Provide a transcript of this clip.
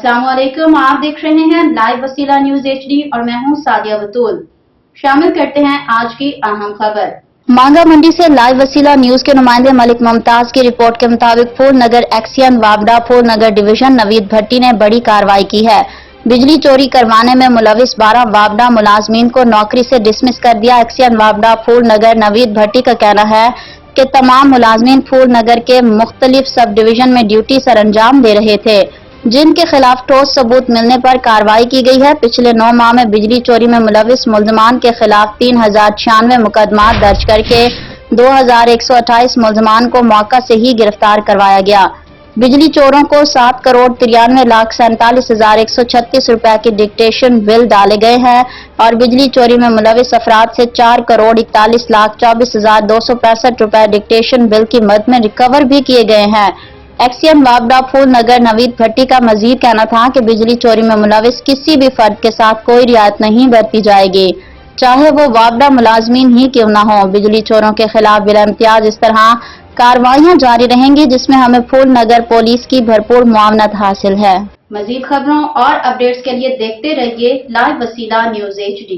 अस्सलाम वालेकुम, आप देख रहे हैं लाइव वसीला न्यूज HD और मैं हूं सादिया बतूल। शामिल करते हैं आज की अहम खबर। मांगा मंडी से लाइव वसीला न्यूज के नुमाइंदे मलिक मुमताज की रिपोर्ट के मुताबिक फूलनगर एक्सियन वाबडा फूलनगर डिवीजन नवीद भट्टी ने बड़ी कार्रवाई की है। बिजली चोरी करवाने में मुलविस 12 वाबडा मुलाजमीन को नौकरी से डिसमिस कर दिया। एक्सियन वाबडा फूलनगर नवीद भट्टी का कहना है कि तमाम मुलाजमीन फूलनगर के मुख्तलिफ सब डिवीजन में ड्यूटी सर अंजाम दे रहे थे, जिनके खिलाफ ठोस सबूत मिलने पर कार्रवाई की गई है। पिछले 9 माह में बिजली चोरी में मुलविस मुल्जमान के खिलाफ 3096 मुकदमा दर्ज करके 2128 मुल्जमान को मौका से ही गिरफ्तार करवाया गया। बिजली चोरों को 7,93,47,136 रुपए की डिक्टेशन बिल डाले गए हैं और बिजली चोरी में मुलविस अफराद से 4,41,24,265 रुपए डिक्टेशन बिल की मद में रिकवर भी किए गए हैं। एक्सियन वाबडा फूलनगर नवीद भट्टी का मजीद कहना था कि बिजली चोरी में मुलविस किसी भी फर्द के साथ कोई रियायत नहीं बरती जाएगी, चाहे वो वाबडा मुलाजमीन ही क्यों न हो। बिजली चोरों के खिलाफ बिला इम्तियाज इस तरह कार्रवाइयां जारी रहेंगी, जिसमें हमें फूलनगर पुलिस की भरपूर मुआवनत हासिल है। मजीद खबरों और अपडेट्स के लिए देखते रहिए लाइव वसीला न्यूज HD।